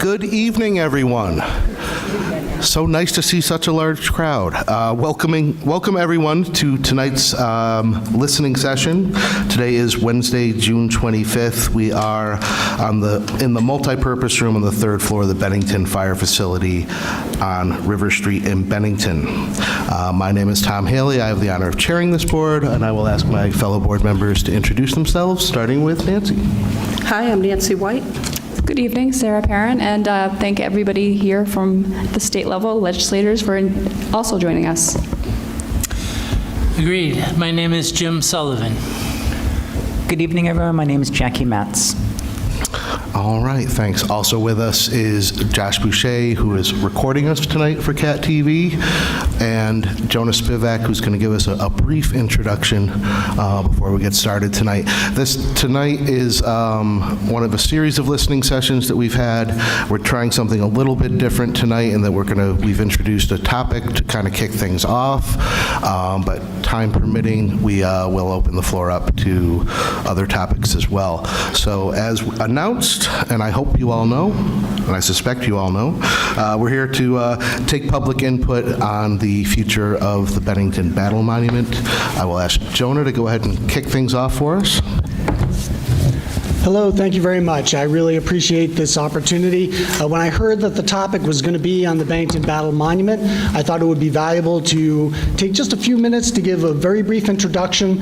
Good evening, everyone. So nice to see such a large crowd. Welcome everyone to tonight's listening session. Today is Wednesday, June 25th. We are in the multi-purpose room on the third floor of the Bennington Fire Facility on River Street in Bennington. My name is Tom Haley. I have the honor of chairing this board, and I will ask my fellow board members to introduce themselves, starting with Nancy. Hi, I'm Nancy White. Good evening, Sarah Parent, and thank everybody here from the state level, legislators, for also joining us. Agreed. My name is Jim Sullivan. Good evening, everyone. My name is Jackie Matz. All right, thanks. Also with us is Josh Boucher, who is recording us tonight for CAT TV, and Jonah Spivak, who's going to give us a brief introduction before we get started tonight. Tonight is one of a series of listening sessions that we've had. We're trying something a little bit different tonight in that we've introduced a topic to kind of kick things off, but time permitting, we will open the floor up to other topics as well. So as announced, and I hope you all know, and I suspect you all know, we're here to take public input on the future of the Bennington Battle Monument. I will ask Jonah to go ahead and kick things off for us. Hello, thank you very much. I really appreciate this opportunity. When I heard that the topic was going to be on the Bennington Battle Monument, I thought it would be valuable to take just a few minutes to give a very brief introduction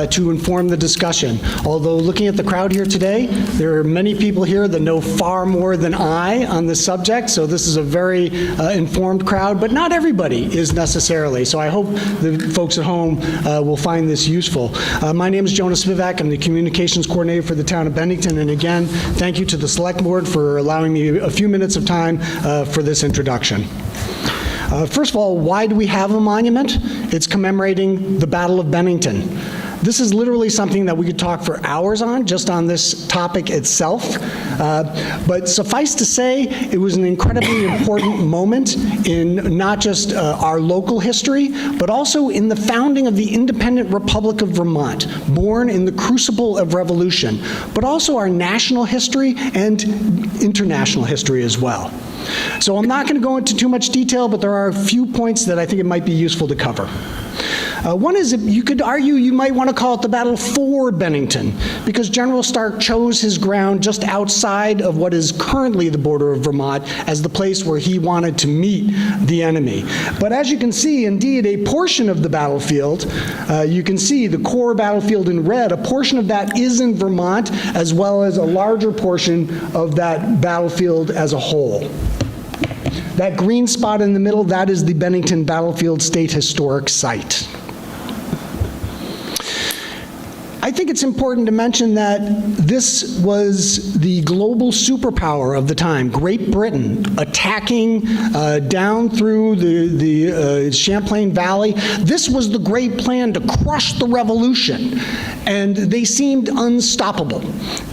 to inform the discussion. Although looking at the crowd here today, there are many people here that know far more than I on this subject, so this is a very informed crowd, but not everybody is necessarily. So I hope the folks at home will find this useful. My name is Jonah Spivak. I'm the communications coordinator for the town of Bennington. And again, thank you to the Select Board for allowing me a few minutes of time for this introduction. First of all, why do we have a monument? It's commemorating the Battle of Bennington. This is literally something that we could talk for hours on, just on this topic itself. But suffice to say, it was an incredibly important moment in not just our local history, but also in the founding of the independent Republic of Vermont, born in the crucible of revolution, but also our national history and international history as well. So I'm not going to go into too much detail, but there are a few points that I think it might be useful to cover. One is, you could argue you might want to call it the Battle for Bennington, because General Stark chose his ground just outside of what is currently the border of Vermont as the place where he wanted to meet the enemy. But as you can see, indeed, a portion of the battlefield, you can see the core battlefield in red, a portion of that is in Vermont, as well as a larger portion of that battlefield as a whole. That green spot in the middle, that is the Bennington Battlefield State Historic Site. I think it's important to mention that this was the global superpower of the time, Great Britain, attacking down through the Champlain Valley. This was the great plan to crush the revolution, and they seemed unstoppable.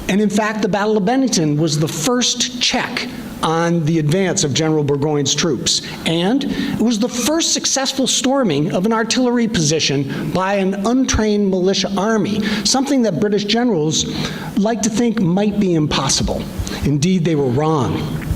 And in fact, the Battle of Bennington was the first check on the advance of General Burgoyne's troops. And it was the first successful storming of an artillery position by an untrained militia army, something that British generals like to think might be impossible. Indeed, they were wrong.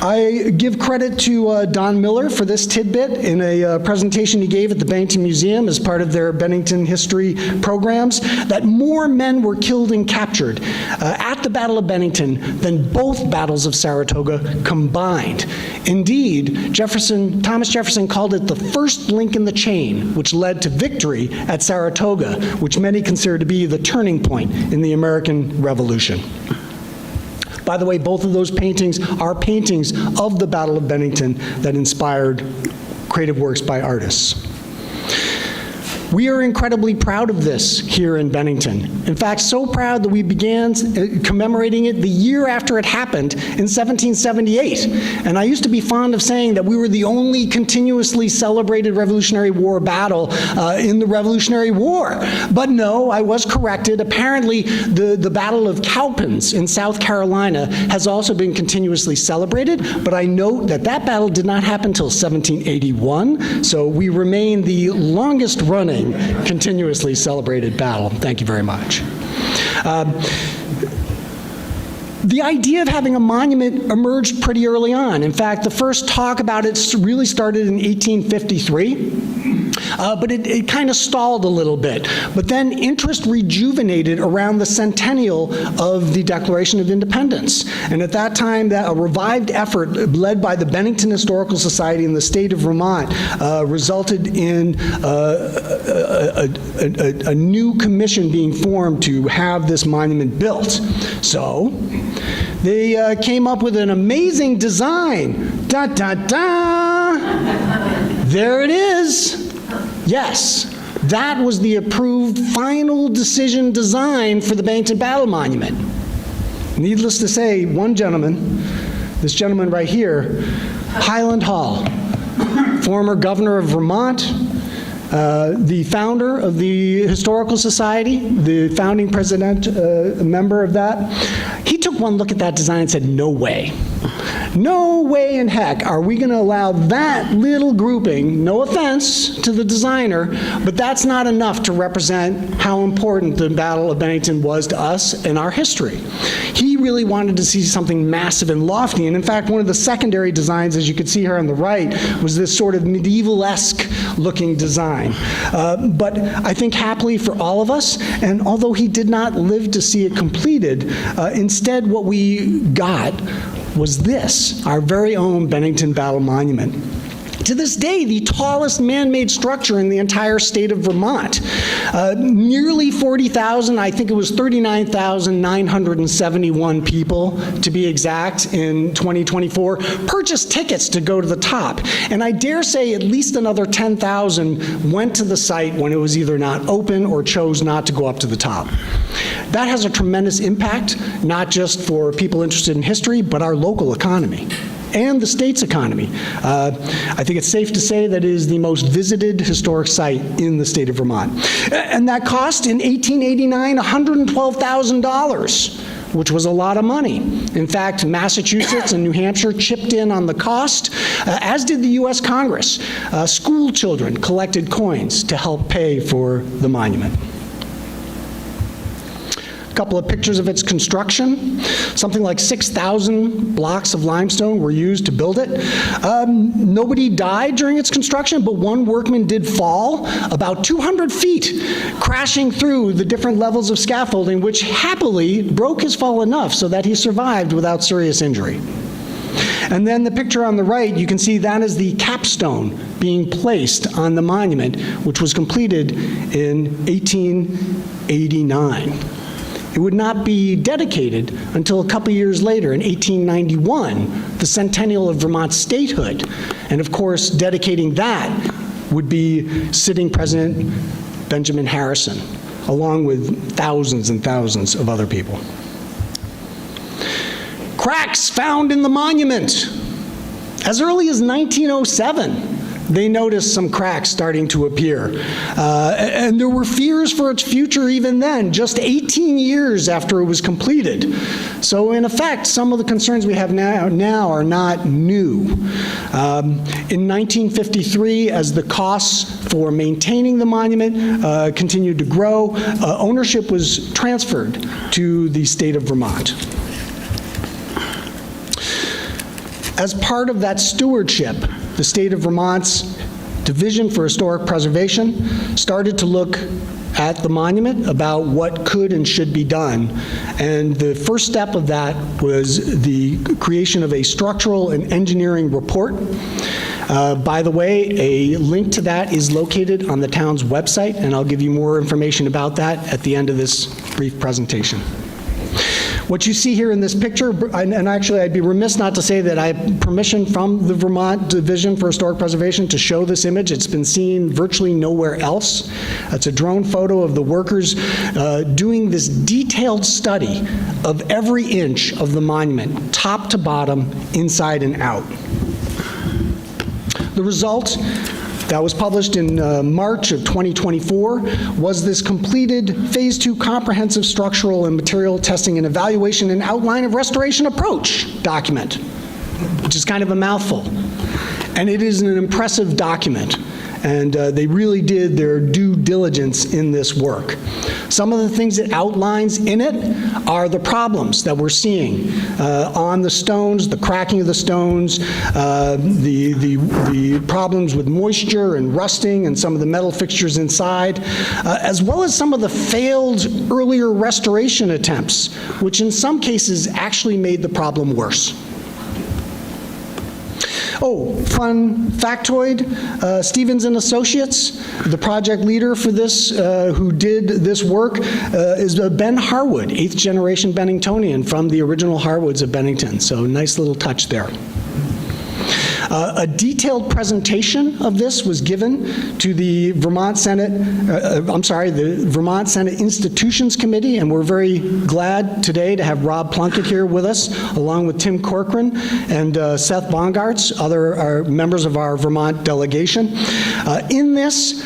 I give credit to Don Miller for this tidbit in a presentation he gave at the Bennington Museum as part of their Bennington history programs, that more men were killed and captured at the Battle of Bennington than both battles of Saratoga combined. Indeed, Thomas Jefferson called it the first link in the chain, which led to victory at Saratoga, which many consider to be the turning point in the American Revolution. By the way, both of those paintings are paintings of the Battle of Bennington that inspired creative works by artists. We are incredibly proud of this here in Bennington. In fact, so proud that we began commemorating it the year after it happened in 1778. And I used to be fond of saying that we were the only continuously celebrated Revolutionary War battle in the Revolutionary War. But no, I was corrected. Apparently, the Battle of Cowpens in South Carolina has also been continuously celebrated, but I note that that battle did not happen until 1781, so we remain the longest running continuously celebrated battle. Thank you very much. The idea of having a monument emerged pretty early on. In fact, the first talk about it really started in 1853, but it kind of stalled a little bit. But then interest rejuvenated around the centennial of the Declaration of Independence. And at that time, a revived effort led by the Bennington Historical Society in the state of Vermont resulted in a new commission being formed to have this monument built. So they came up with an amazing design. Da, da, da. There it is. Yes, that was the approved final decision design for the Bennington Battle Monument. Needless to say, one gentleman, this gentleman right here, Highland Hall, former governor of Vermont, the founder of the Historical Society, the founding president, member of that, he took one look at that design and said, no way. No way in heck are we going to allow that little grouping, no offense to the designer, but that's not enough to represent how important the Battle of Bennington was to us and our history. He really wanted to see something massive and lofty, and in fact, one of the secondary designs, as you can see here on the right, was this sort of medieval-esque looking design. But I think happily for all of us, and although he did not live to see it completed, instead what we got was this, our very own Bennington Battle Monument. To this day, the tallest man-made structure in the entire state of Vermont. Nearly 40,000, I think it was 39,971 people, to be exact, in 2024, purchased tickets to go to the top. And I dare say at least another 10,000 went to the site when it was either not open or chose not to go up to the top. That has a tremendous impact, not just for people interested in history, but our local economy and the state's economy. I think it's safe to say that it is the most visited historic site in the state of Vermont. And that cost in 1889 $112,000, which was a lot of money. In fact, Massachusetts and New Hampshire chipped in on the cost, as did the U.S. Congress. School children collected coins to help pay for the monument. A couple of pictures of its construction. Something like 6,000 blocks of limestone were used to build it. Nobody died during its construction, but one workman did fall about 200 feet, crashing through the different levels of scaffolding, which happily broke his fall enough so that he survived without serious injury. And then the picture on the right, you can see that is the capstone being placed on the monument, which was completed in 1889. It would not be dedicated until a couple years later, in 1891, the centennial of Vermont's statehood. And of course, dedicating that would be sitting President Benjamin Harrison, along with thousands and thousands of other people. Cracks found in the monument. As early as 1907, they noticed some cracks starting to appear. And there were fears for its future even then, just 18 years after it was completed. So in effect, some of the concerns we have now are not new. In 1953, as the costs for maintaining the monument continued to grow, ownership was transferred to the state of Vermont. As part of that stewardship, the state of Vermont's Division for Historic Preservation started to look at the monument about what could and should be done. And the first step of that was the creation of a structural and engineering report. By the way, a link to that is located on the town's website, and I'll give you more information about that at the end of this brief presentation. What you see here in this picture, and actually I'd be remiss not to say that I have permission from the Vermont Division for Historic Preservation to show this image. It's been seen virtually nowhere else. It's a drone photo of the workers doing this detailed study of every inch of the monument, top to bottom, inside and out. The result that was published in March of 2024 was this completed Phase 2 Comprehensive Structural and Material Testing and Evaluation and Outline of Restoration Approach document, which is kind of a mouthful. And it is an impressive document. and they really did their due diligence in this work. Some of the things it outlines in it are the problems that we're seeing on the stones, the cracking of the stones, the problems with moisture and rusting and some of the metal fixtures inside, as well as some of the failed earlier restoration attempts, which in some cases actually made the problem worse. Oh, fun factoid, Stevens and Associates, the project leader for this, who did this work, is Ben Harwood, 8th generation Benningtonian from the original Harwoods of Bennington. So nice little touch there. A detailed presentation of this was given to the Vermont Senate Institutions Committee, and we're very glad today to have Rob Plunkett here with us, along with Tim Corcoran and Seth Bongartz, other members of our Vermont delegation. In this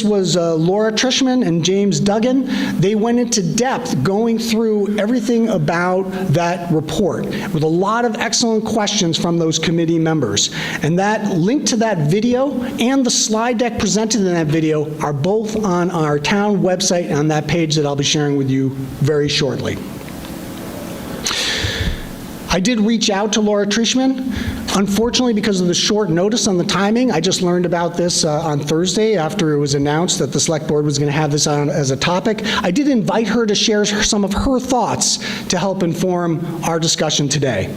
was Laura Trishman and James Duggan. They went into depth going through everything about that report with a lot of excellent questions from those committee members. And that link to that video and the slide deck presented in that video are both on our town website on that page that I'll be sharing with you very shortly. I did reach out to Laura Trishman. Unfortunately, because of the short notice on the timing, I just learned about this on Thursday after it was announced that the Select Board was going to have this on as a topic. I did invite her to share some of her thoughts to help inform our discussion today.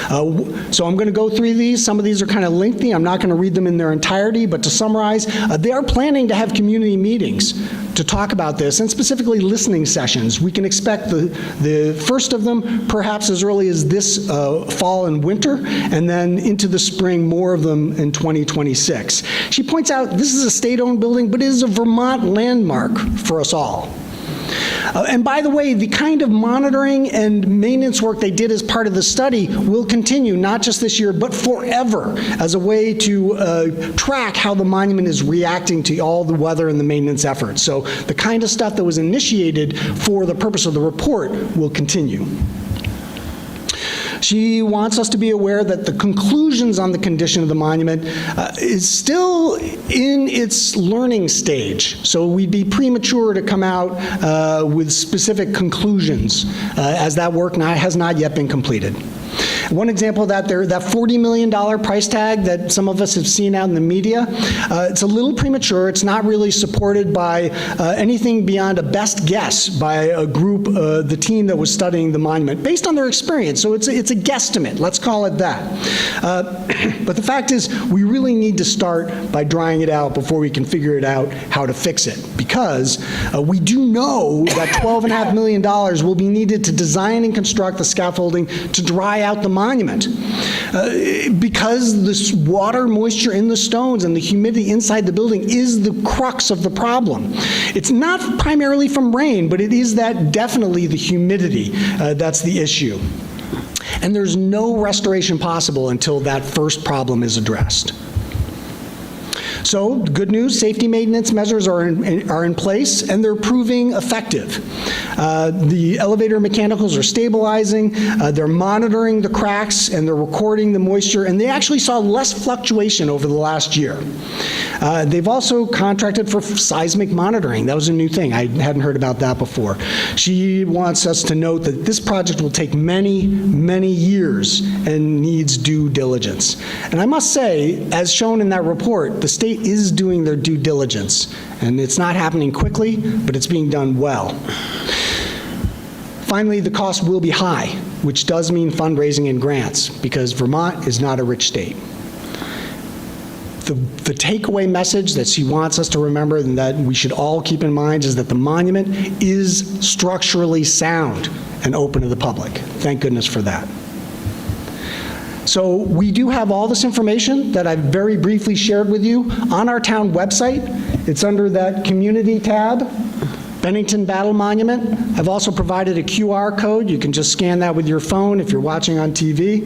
So I'm going to go through these. Some of these are kind of lengthy. I'm not going to read them in their entirety, but to summarize, they are planning to have community meetings to talk about this, and specifically listening sessions. We can expect the first of them perhaps as early as this fall and winter, and then into the spring, more of them in 2026. She points out this is a state-owned building, but it is a Vermont landmark for us all. And by the way, the kind of monitoring and maintenance work they did as part of the study will continue, not just this year, but forever, as a way to track how the monument is reacting to all the weather and the maintenance efforts. So the kind of stuff that was initiated for the purpose of the report will continue. She wants us to be aware that the conclusions on the condition of the monument is still in its learning stage. So we'd be premature to come out with specific conclusions as that work has not yet been completed. One example of that, that $40 million price tag that some of us have seen out in the media, it's a little premature. It's not really supported by anything beyond a best guess by a group, the team that was studying the monument, based on their experience. So it's a guesstimate, let's call it that. But the fact is, we really need to start by drying it out before we can figure it out how to fix it, because we do know that $12.5 million will be needed to design and construct the scaffolding to dry out the monument. Because this water, moisture in the stones and the humidity inside the building is the crux of the problem. It's not primarily from rain, but it is definitely the humidity that's the issue. And there's no restoration possible until that first problem is addressed. So, good news, safety maintenance measures are in place, and they're proving effective. The elevator mechanicals are stabilizing, they're monitoring the cracks, and they're recording the moisture, and they actually saw less fluctuation over the last year. They've also contracted for seismic monitoring. That was a new thing. I hadn't heard about that before. She wants us to note that this project will take many, many years and needs due diligence. And I must say, as shown in that report, the state is doing their due diligence. And it's not happening quickly, but it's being done well. Finally, the cost will be high, which does mean fundraising and grants, because Vermont is not a rich state. The takeaway message that she wants us to remember and that we should all keep in mind is that the monument is structurally sound and open to the public. Thank goodness for that. So we do have all this information that I've very briefly shared with you on our town website. It's under that community tab, Bennington Battle Monument. I've also provided a QR code. You can just scan that with your phone if you're watching on TV.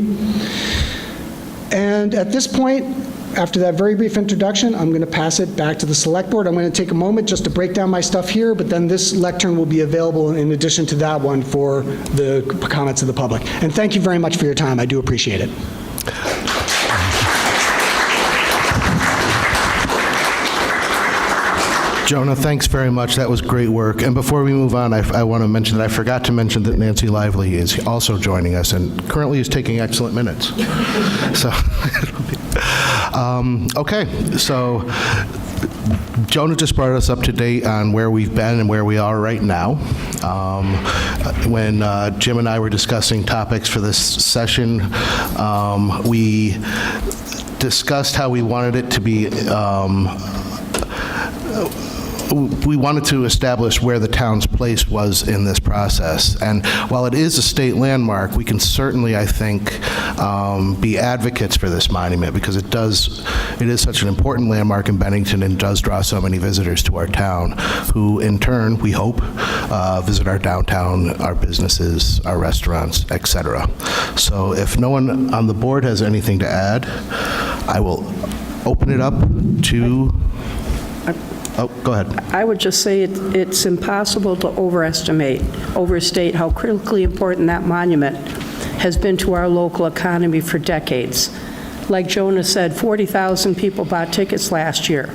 And at this point, after that very brief introduction, I'm going to pass it back to the Select Board. I'm going to take a moment just to break down my stuff here, but then this lectern will be available in addition to that one for the comments of the public. And thank you very much for your time. I do appreciate it. Jonah, thanks very much. That was great work. And before we move on, I want to mention that I forgot to mention that Nancy Lively is also joining us and currently is taking excellent minutes. So, okay, so Jonah just brought us up to date on where we've been and where we are right now. When Jim and I were discussing topics for this session, we discussed how we wanted it to be, we wanted to establish where the town's place was in this process. And while it is a state landmark, we can certainly, I think, be advocates for this monument because it is such an important landmark in Bennington and does draw so many visitors to our town who, in turn, we hope, visit our downtown, our businesses, our restaurants, etc. So if no one on the board has anything to add, I will open it up to... Oh, go ahead. I would just say it's impossible to overstate how critically important that monument has been to our local economy for decades. Like Jonah said, 40,000 people bought tickets last year.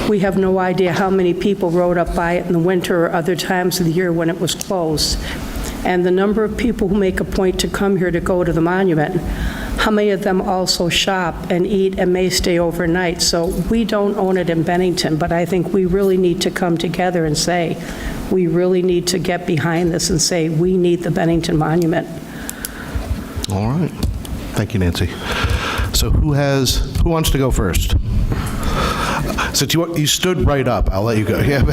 We have no idea how many people rode up by it in the winter or other times of the year when it was closed. And the number of people who make a point to come here to go to the monument, how many of them also shop and eat and may stay overnight? So we don't own it in Bennington, but I think we really need to come together and say, we really need to get behind this and say, we need the Bennington Monument. All right. Thank you, Nancy. So who wants to go first? Since you stood right up, I'll let you go. Yeah.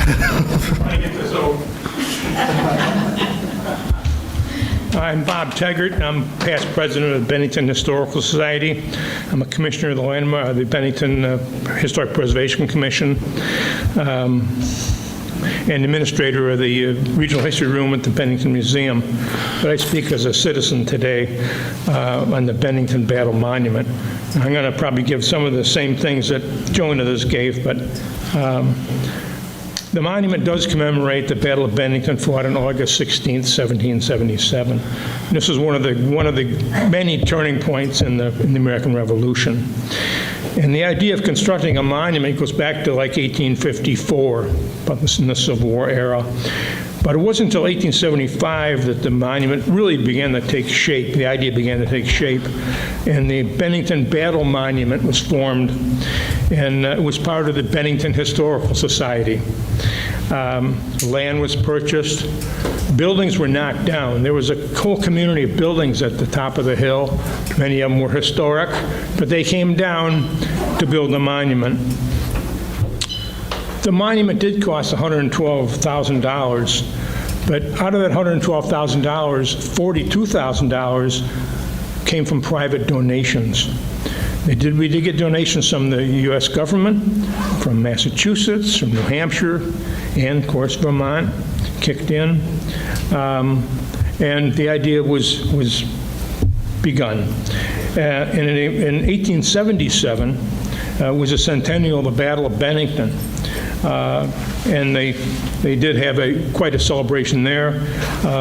I'm Bob Teggart. I'm past president of the Bennington Historical Society. I'm a commissioner of the landmark, the Bennington Historic Preservation Commission, and administrator of the Regional History Room at the Bennington Museum. But I speak as a citizen today on the Bennington Battle Monument. I'm going to probably give some of the same things that Jonah just gave, but the monument does commemorate the Battle of Bennington, fought on August 16th, 1777. And this is one of the many turning points in the American Revolution. And the idea of constructing a monument goes back to like 1854, but this in the Civil War era. But it wasn't until 1875 that the monument really began to take shape. The idea began to take shape. And the Bennington Battle Monument was formed, and it was part of the Bennington Historical Society. Land was purchased. Buildings were knocked down. There was a whole community of buildings at the top of the hill. Many of them were historic, but they came down to build the monument. The monument did cost $112,000, but out of that $112,000, $42,000 came from private donations. We did get donations from the U.S. government, from Massachusetts, from New Hampshire, and, of course, Vermont kicked in. And the idea was begun. And in 1877 was the centennial of the Battle of Bennington. And they did have quite a celebration there.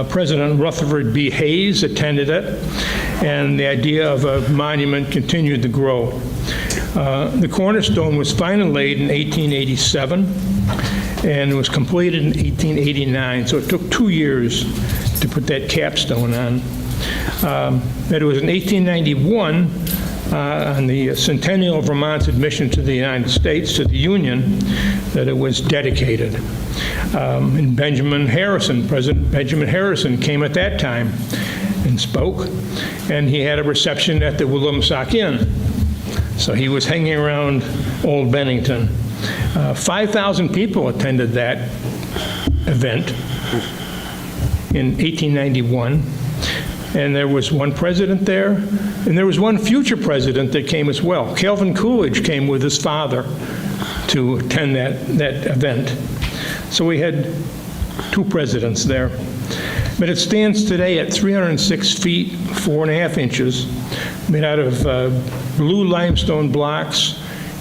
President Rutherford B. Hayes attended it, and the idea of a monument continued to grow. The cornerstone was finally laid in 1887, and it was completed in 1889, so it took 2 years to put that capstone on. But it was in 1891, on the centennial of Vermont's admission to the United States, to the Union, that it was dedicated. And President Benjamin Harrison came at that time and spoke, and he had a reception at the Williamsock Inn. So he was hanging around Old Bennington. 5,000 people attended that event in 1891. And there was one president there, and there was one future president that came as well. Calvin Coolidge came with his father to attend that event. So we had 2 presidents there. But it stands today at 306 feet, 4.5 inches, made out of blue limestone blocks.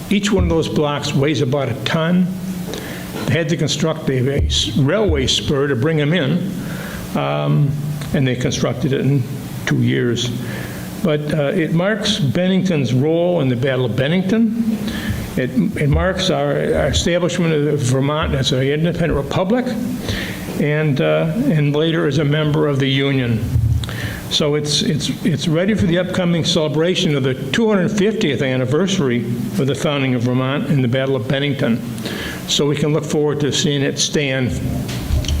Each one of those blocks weighs about a ton. They had to construct a railway spur to bring them in. And they constructed it in 2 years. But it marks Bennington's role in the Battle of Bennington, It marks our establishment of Vermont as an independent republic and later as a member of the Union. So it's ready for the upcoming celebration of the 250th anniversary of the founding of Vermont and the Battle of Bennington. So we can look forward to seeing it stand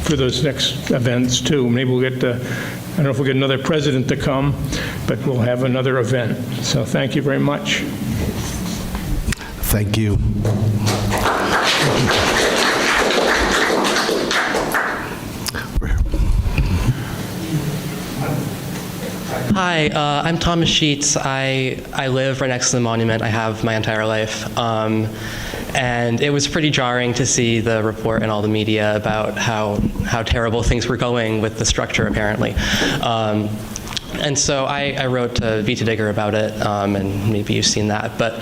for those next events too. Maybe we'll get, I don't know if we'll get another president to come, but we'll have another event. So thank you very much. Thank you. Hi, I'm Thomas Sheets. I live right next to the monument. I have my entire life. And it was pretty jarring to see the report in all the media about how terrible things were going with the structure, apparently. And so I wrote to Vita Digger about it, and maybe you've seen that. But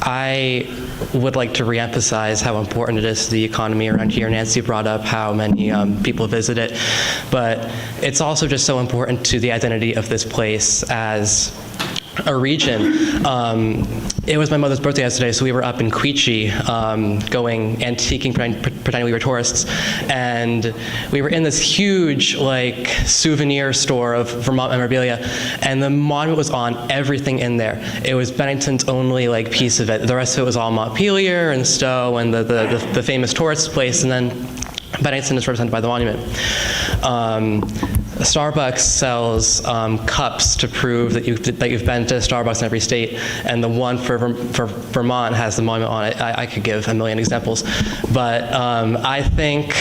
I would like to reemphasize how important it is to the economy around here. Nancy brought up how many people visit it, but it's also just so important to the identity of this place as a region. It was my mother's birthday yesterday, so we were up in Quechee, going antiquing, pretending we were tourists, and we were in this huge, like, souvenir store of Vermont memorabilia, and the monument was on everything in there. It was Bennington's only, like, piece of it. The rest of it was all Montpelier and Stowe and the famous tourist place, and then Bennington is represented by the monument. Starbucks sells cups to prove that you've been to Starbucks in every state, and the one for Vermont has the monument on it. I could give a million examples, but I think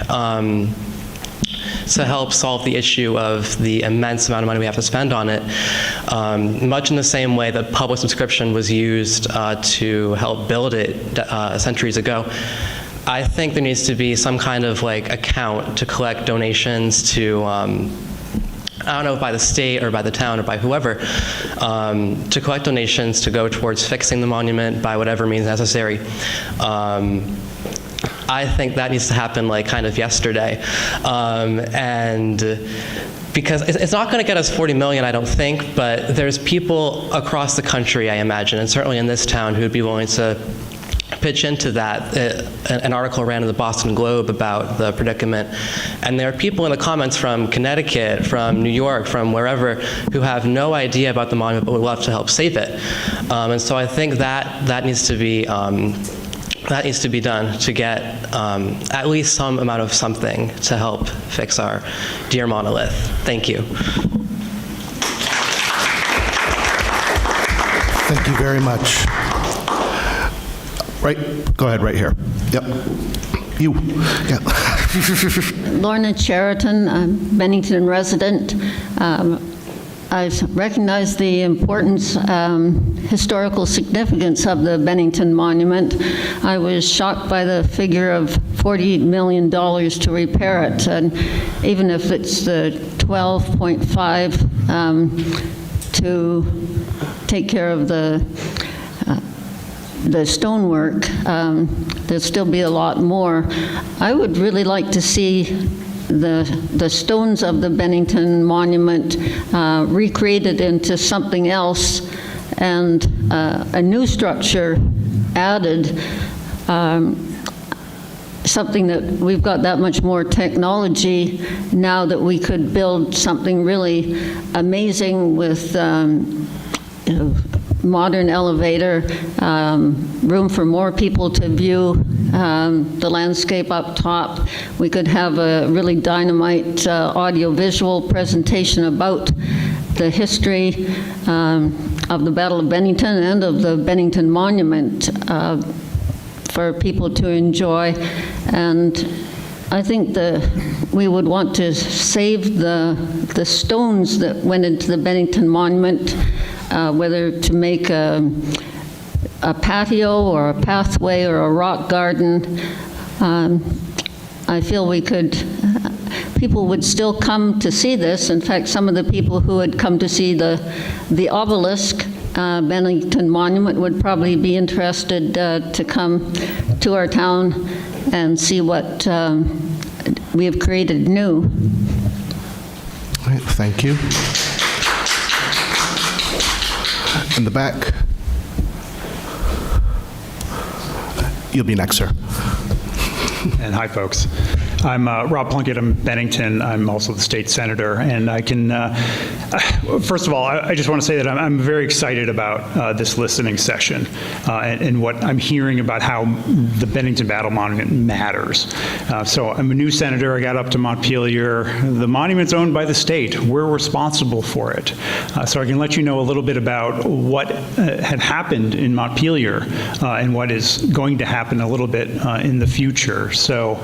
to help solve the issue of the immense amount of money we have to spend on it, much in the same way that public subscription was used to help build it centuries ago, I think there needs to be some kind of like account to collect donations to, I don't know, by the state or by the town or by whoever, to collect donations to go towards fixing the monument by whatever means necessary. I think that needs to happen like kind of yesterday. And because it's not going to get us 40 million, I don't think, but there's people across the country, I imagine, and certainly in this town, who would be willing to pitch into that. An article ran in the Boston Globe about the predicament, and there are people in the comments from Connecticut, from New York, from wherever, who have no idea about the monument but would love to help save it. And so I think that needs to be done to get at least some amount of something to help fix our dear monolith. Thank you. Thank you very much. Right, go ahead, right here. Yep. You. Yeah. Lorna Cheriton, I'm Bennington resident. I recognize the importance, historical significance of the Bennington Monument. I was shocked by the figure of $48 million to repair it, and even if it's the 12.5 to take care of the stonework, there'll still be a lot more. I would really like to see the stones of the Bennington Monument recreated into something else, and a new structure added, something that we've got that much more technology now that we could build something really amazing with modern elevator, room for more people to view the landscape up top. We could have a really dynamite audio-visual presentation about the history of the Battle of Bennington and of the Bennington Monument for people to enjoy. And I think we would want to save the stones that went into the Bennington Monument, whether to make a patio or a pathway or a rock garden. I feel people would still come to see this. In fact, some of the people who had come to see the obelisk, Bennington Monument, would probably be interested to come to our town and see what we have created new. All right, thank you. In the back. You'll be next, sir. And hi, folks. I'm Rob Plunkett. I'm Bennington. I'm also the state senator. And I can, first of all, I just want to say that I'm very excited about this listening session and what I'm hearing about how the Bennington Battle Monument matters. So I'm a new senator. I got up to Montpelier. The monument's owned by the state. We're responsible for it. So I can let you know a little bit about what had happened in Montpelier and what is going to happen a little bit in the future. So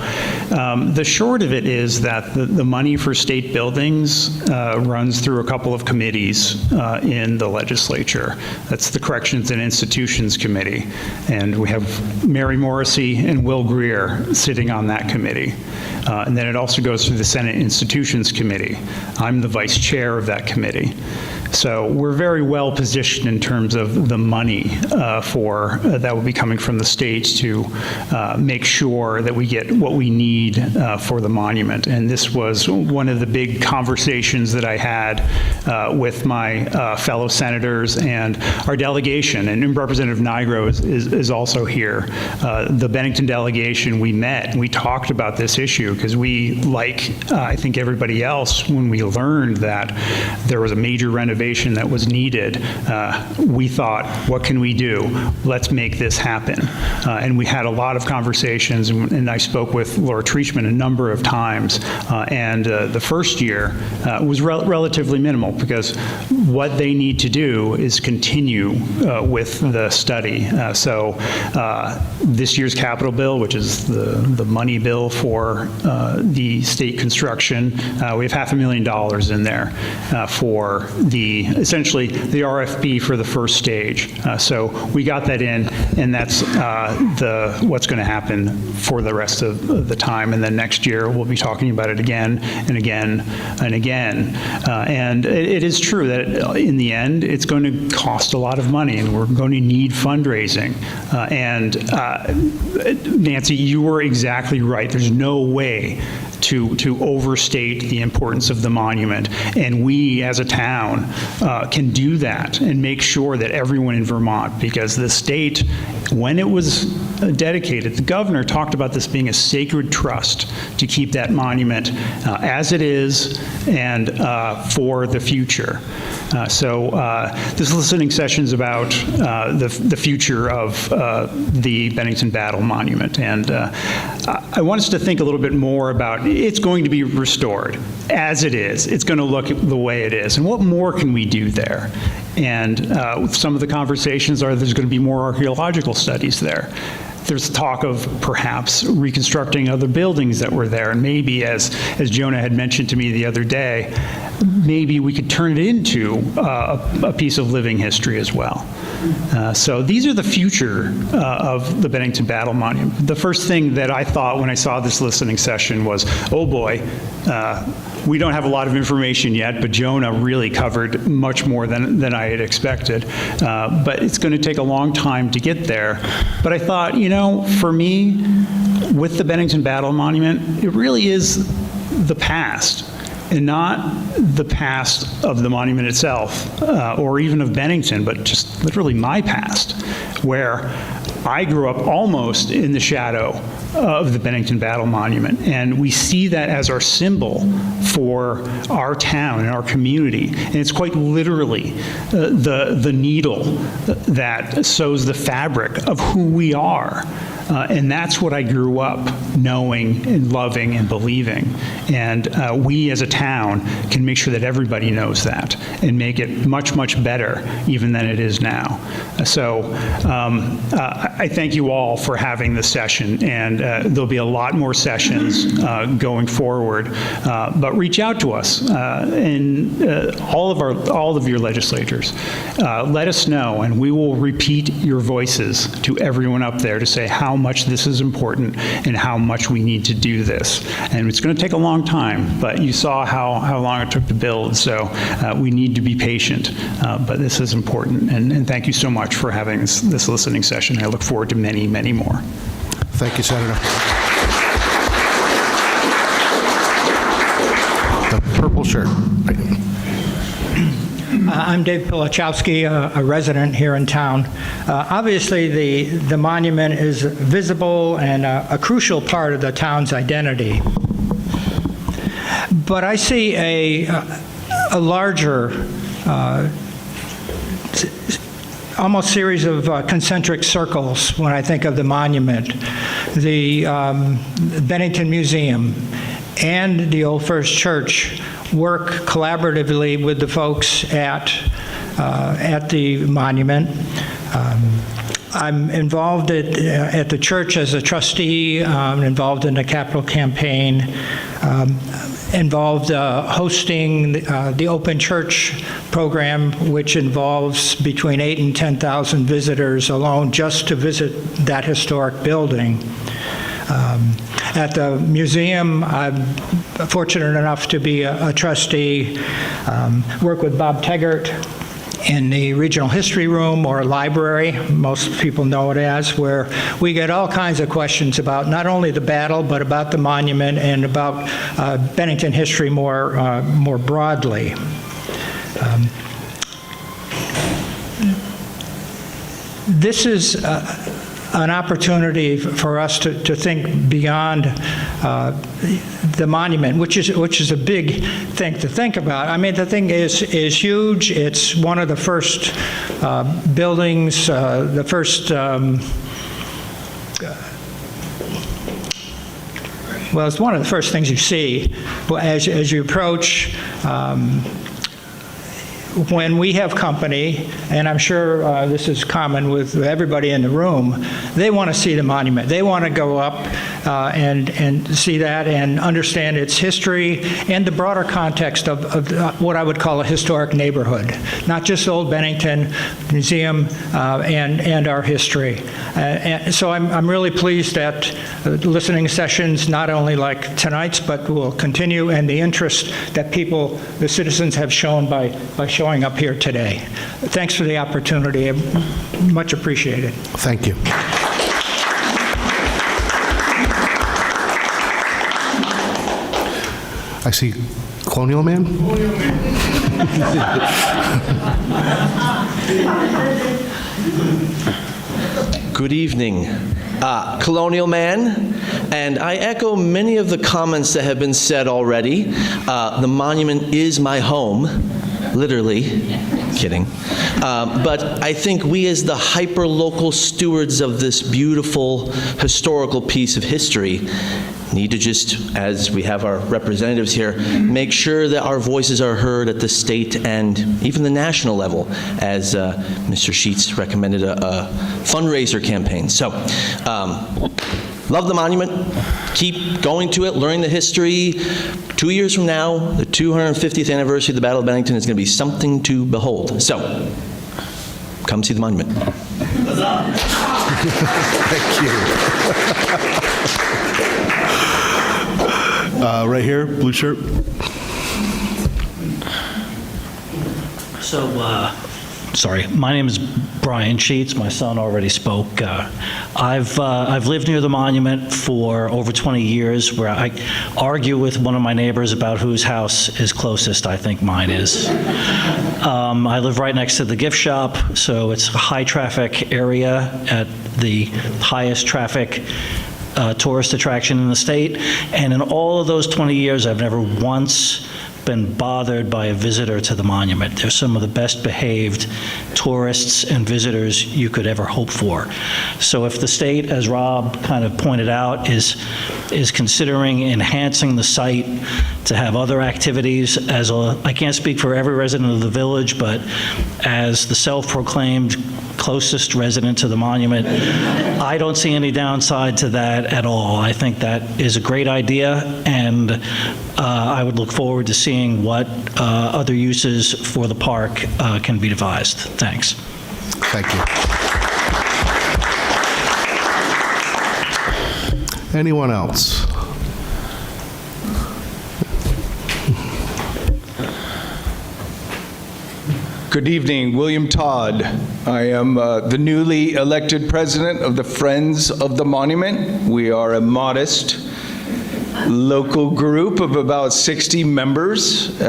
the short of it is that the money for state buildings runs through a couple of committees in the legislature. That's the Corrections and Institutions Committee. And we have Mary Morrissey and Will Greer sitting on that committee. And then it also goes through the Senate Institutions Committee. I'm the vice chair of that committee. So we're very well positioned in terms of the money that will be coming from the states to make sure that we get what we need for the monument. And this was one of the big conversations that I had with my fellow senators and our delegation. And Representative Nigro is also here. The Bennington delegation, we met and we talked about this issue because we, like I think everybody else, when we learned that there was a major renovation that was needed, we thought, what can we do? Let's make this happen. And we had a lot of conversations, and I spoke with Laura Treachman a number of times. And the first year was relatively minimal because what they need to do is continue with the study. So this year's capital bill, which is the money bill for the state construction, we have $500,000 in there for essentially the RFP for the first stage. So we got that in, and that's what's going to happen for the rest of the time. And then next year we'll be talking about it again and again and again. And it is true that in the end it's going to cost a lot of money, and we're going to need fundraising. And Nancy, you were exactly right. There's no way to overstate the importance of the monument. And we as a town can do that and make sure that everyone in Vermont, because the state, when it was dedicated, the governor talked about this being a sacred trust to keep that monument as it is and for the future. So this listening session is about the future of the Bennington Battle Monument. And I want us to think a little bit more about it's going to be restored as it is. It's going to look the way it is. And what more can we do there? And some of the conversations are there's going to be more archaeological studies there. There's talk of perhaps reconstructing other buildings that were there. And maybe, as Jonah had mentioned to me the other day, maybe we could turn it into a piece of living history as well. So these are the future of the Bennington Battle Monument. The first thing that I thought when I saw this listening session was, oh boy, we don't have a lot of information yet, but Jonah really covered much more than I had expected. But it's going to take a long time to get there. But I thought, for me, with the Bennington Battle Monument, it really is the past. And not the past of the monument itself, or even of Bennington, but just literally my past, where I grew up almost in the shadow of the Bennington Battle Monument. And we see that as our symbol for our town and our community. And it's quite literally the needle that sews the fabric of who we are. And that's what I grew up knowing and loving and believing. And we as a town can make sure that everybody knows that and make it much, much better even than it is now. So I thank you all for having this session, and there'll be a lot more sessions going forward. But reach out to us and all of your legislators. Let us know, and we will repeat your voices to everyone up there to say how much this is important and how much we need to do this. And it's going to take a long time, but you saw how long it took to build, so we need to be patient. But this is important, and thank you so much for having this listening session. I look forward to many, many more. Thank you, Senator. The purple shirt. I'm Dave Pilichowski, a resident here in town. Obviously, the monument is visible and a crucial part of the town's identity. But I see a larger, almost series of concentric circles when I think of the monument. The Bennington Museum and the Old First Church work collaboratively with the folks at the monument. I'm involved at the church as a trustee, involved in the capital campaign, involved hosting the Open Church program, which involves between 8,000 and 10,000 visitors alone just to visit that historic building. At the museum, I'm fortunate enough to be a trustee, work with Bob Teggart in the Regional History Room, or library, most people know it as, where we get all kinds of questions about not only the battle, but about the monument and about Bennington history more broadly. This is an opportunity for us to think beyond the monument, which is a big thing to think about. I mean, the thing is huge. It's one of the first buildings, the first. Well, it's one of the first things you see as you approach. When we have company, and I'm sure this is common with everybody in the room, they want to see the monument. They want to go up and see that and understand its history and the broader context of what I would call a historic neighborhood, not just Old Bennington Museum and our history. And so I'm really pleased that listening sessions, not only like tonight's, but will continue, and the interest that people, the citizens, have shown by showing up here today. Thanks for the opportunity. Much appreciated. Thank you. I see Colonial Man. Good evening. Colonial Man, and I echo many of the comments that have been said already. The monument is my home, literally. Kidding. But I think we, as the hyper-local stewards of this beautiful historical piece of history, need to just, as we have our representatives here, make sure that our voices are heard at the state and even the national level, as Mr. Sheets recommended a fundraiser campaign. So, love the monument. Keep going to it, learning the history. 2 years from now, the 250th anniversary of the Battle of Bennington is going to be something to behold. So, come see the monument. Thank you. Right here, blue shirt. So, sorry, my name is Brian Sheets. My son already spoke. I've lived near the monument for over 20 years, where I argue with one of my neighbors about whose house is closest. I think mine is. I live right next to the gift shop, so it's a high traffic area at the highest traffic tourist attraction in the state. And in all of those 20 years, I've never once been bothered by a visitor to the monument. They're some of the best behaved tourists and visitors you could ever hope for. So if the state, as Rob kind of pointed out, is considering enhancing the site to have other activities, I can't speak for every resident of the village, but as the self-proclaimed closest resident to the monument, I don't see any downside to that at all. I think that is a great idea, and I would look forward to seeing what other uses for the park can be devised. Thanks. Thank you. Anyone else? Good evening, William Todd. I am the newly elected president of the Friends of the Monument. We are a modest local group of about 60 members.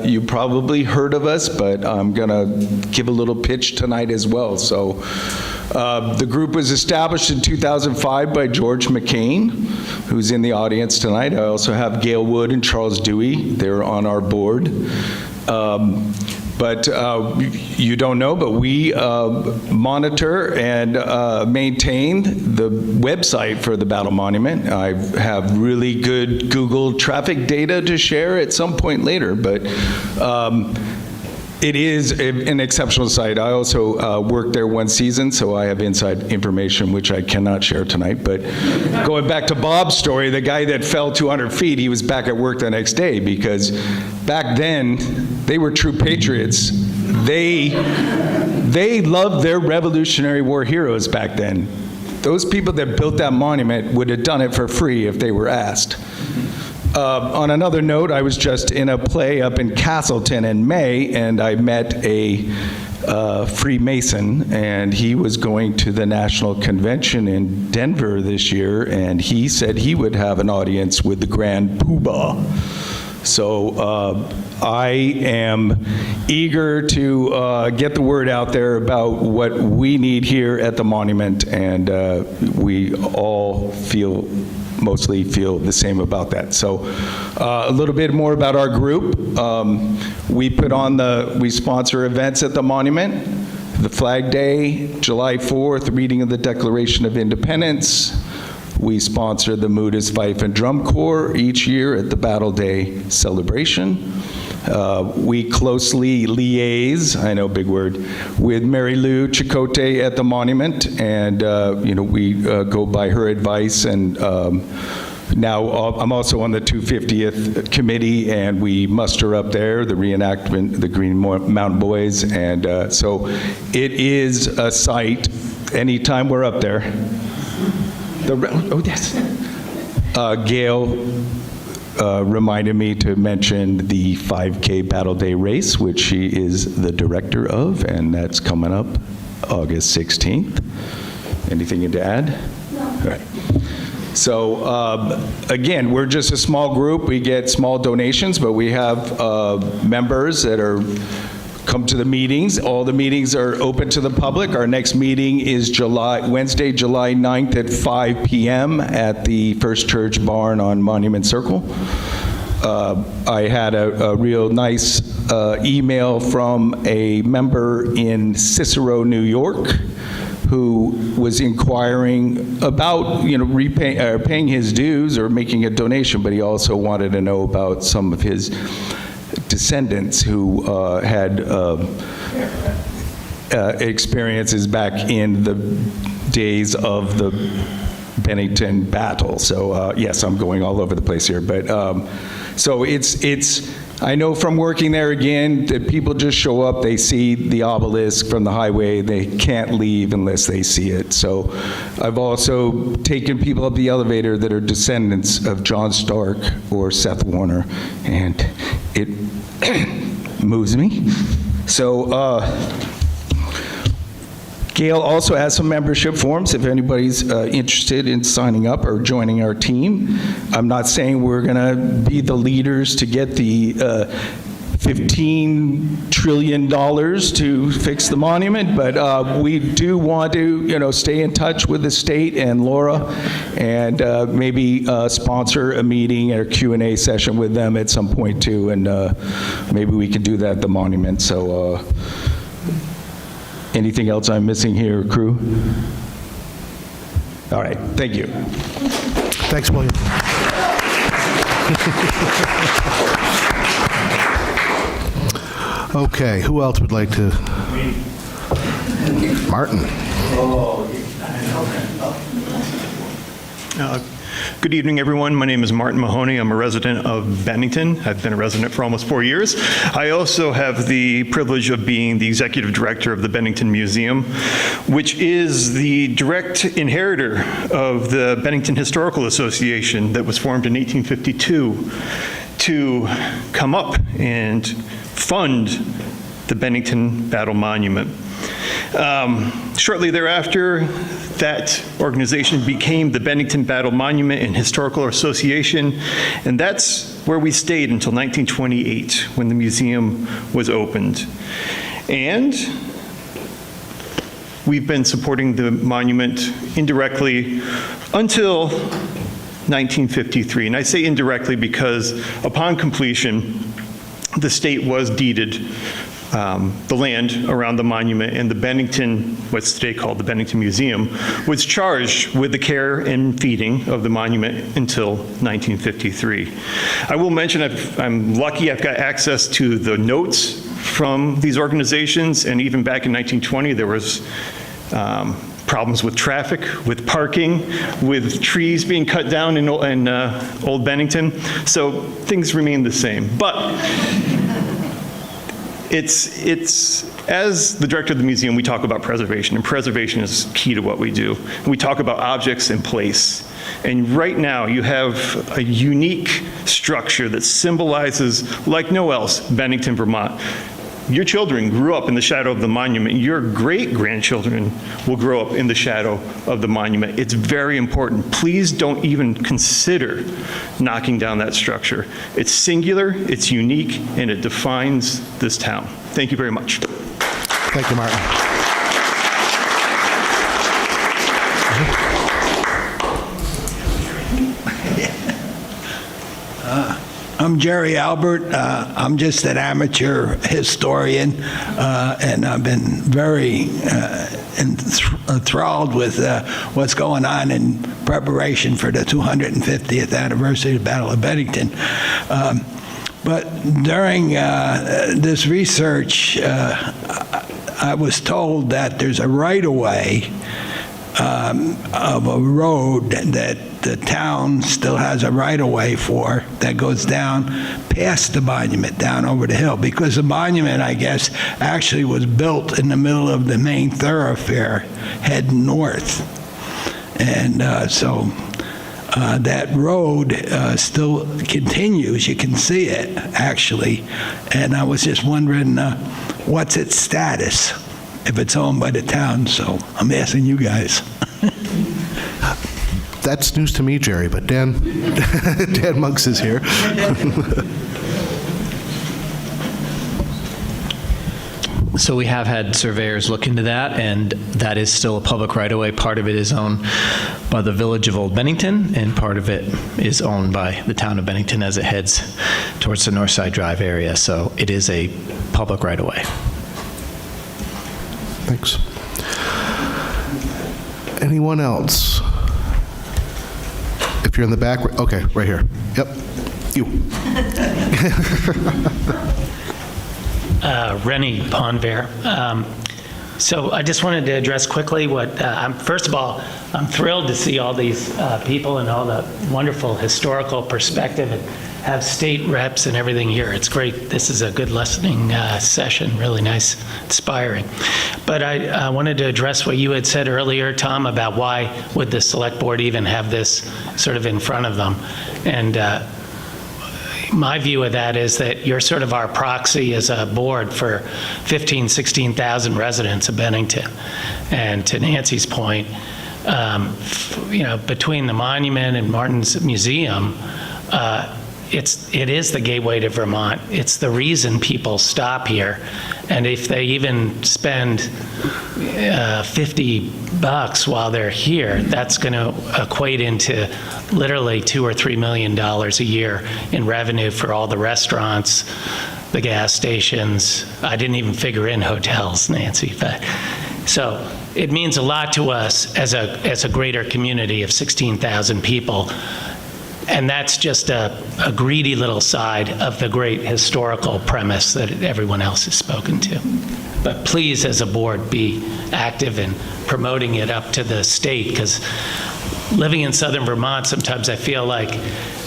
You probably heard of us, but I'm going to give a little pitch tonight as well. So the group was established in 2005 by George McCain, who's in the audience tonight. I also have Gail Wood and Charles Dewey. They're on our board. But you don't know, but we monitor and maintain the website for the Battle Monument. I have really good Google traffic data to share at some point later, but it is an exceptional site. I also worked there one season, so I have inside information which I cannot share tonight. But going back to Bob's story, the guy that fell 200 feet, he was back at work the next day, because back then, they were true patriots. They loved their Revolutionary War heroes back then. Those people that built that monument would have done it for free if they were asked. On another note, I was just in a play up in Castleton in May, and I met a Freemason, and he was going to the National Convention in Denver this year, and he said he would have an audience with the Grand Poobah. So I am eager to get the word out there about what we need here at the monument, and we all mostly feel the same about that. So a little bit more about our group. We sponsor events at the monument. The Flag Day, July 4th, reading of the Declaration of Independence. We sponsor the Mudas Fife and Drum Corps each year at the Battle Day celebration. We closely liaise, I know, big word, with Mary Lou Chicote at the monument, and we go by her advice. And now I'm also on the 250th committee, and we muster up there the reenactment, the Green Mountain Boys, and so it is a sight anytime we're up there. Oh, yes. Gail reminded me to mention the 5K Battle Day race, which she is the director of, and that's coming up August 16th. Anything to add? No. All right. So again, we're just a small group. We get small donations, but we have members that come to the meetings. All the meetings are open to the public. Our next meeting is Wednesday, July 9th at 5 p.m. at the First Church Barn on Monument Circle. I had a real nice email from a member in Cicero, New York, who was inquiring about, paying his dues or making a donation, but he also wanted to know about some of his descendants who had experiences back in the days of the Bennington battle. So yes, I'm going all over the place here, but so it's I know from working there again that people just show up, they see the obelisk from the highway, they can't leave unless they see it. So I've also taken people up the elevator that are descendants of John Stark or Seth Warner, and it moves me. So Gail also has some membership forms if anybody's interested in signing up or joining our team. I'm not saying we're going to be the leaders to get the $15 trillion to fix the monument, but we do want to, stay in touch with the state and Laura, and maybe sponsor a meeting or Q&A session with them at some point too, and maybe we can do that at the monument. So. Anything else I'm missing here, crew? All right, thank you. Thanks, William. Okay, who else would like to? Martin. Good evening, everyone. My name is Martin Mahoney. I'm a resident of Bennington. I've been a resident for almost 4 years. I also have the privilege of being the executive director of the Bennington Museum, which is the direct inheritor of the Bennington Historical Association that was formed in 1852 to come up and fund the Bennington Battle Monument. Shortly thereafter, that organization became the Bennington Battle Monument and Historical Association, and that's where we stayed until 1928, when the museum was opened. And we've been supporting the monument indirectly until 1953. And I say indirectly because upon completion, the state was deeded the land around the monument, and the Bennington, what's today called the Bennington Museum, was charged with the care and feeding of the monument until 1953. I will mention I'm lucky I've got access to the notes from these organizations, and even back in 1920 there was problems with traffic, with parking, with trees being cut down in Old Bennington, so things remain the same. But it's as the director of the museum, we talk about preservation, and preservation is key to what we do. And we talk about objects in place. And right now, you have a unique structure that symbolizes, like no else, Bennington, Vermont. Your children grew up in the shadow of the monument. Your great-grandchildren will grow up in the shadow of the monument. It's very important. Please don't even consider knocking down that structure. It's singular, it's unique, and it defines this town. Thank you very much. Thank you, Martin. I'm Jerry Albert. I'm just an amateur historian, and I've been very enthralled with what's going on in preparation for the 250th anniversary of the Battle of Bennington. But during this research, I was told that there's a right-of-way of a road that the town still has a right-of-way for that goes down past the monument, down over the hill, because the monument, I guess, actually was built in the middle of the main thoroughfare heading north. And so that road still continues. You can see it, actually. And I was just wondering what's its status, if it's owned by the town. So I'm asking you guys. That's news to me, Jerry, but Dan Monks is here. So we have had surveyors look into that, and that is still a public right-of-way. Part of it is owned by the Village of Old Bennington, and part of it is owned by the town of Bennington as it heads towards the Northside Drive area. So it is a public right-of-way. Thanks. Anyone else? If you're in the back, okay, right here. Yep, you. Rennie Ponver. So I just wanted to address quickly what, first of all, I'm thrilled to see all these people and all the wonderful historical perspective and have state reps and everything here. It's great. This is a good listening session, really nice, inspiring. But I wanted to address what you had said earlier, Tom, about why would the select board even have this sort of in front of them. And my view of that is that you're sort of our proxy as a board for 15,000, 16,000 residents of Bennington. And to Nancy's point, you know, between the monument and Martin's Museum, it is the gateway to Vermont. It's the reason people stop here. And if they even spend $50 while they're here, that's going to equate into literally $2 or $3 million a year in revenue for all the restaurants, the gas stations. I didn't even figure in hotels, Nancy. But so it means a lot to us as a greater community of 16,000 people. And that's just a greedy little side of the great historical premise that everyone else has spoken to. But please, as a board, be active in promoting it up to the state, because living in southern Vermont, sometimes I feel like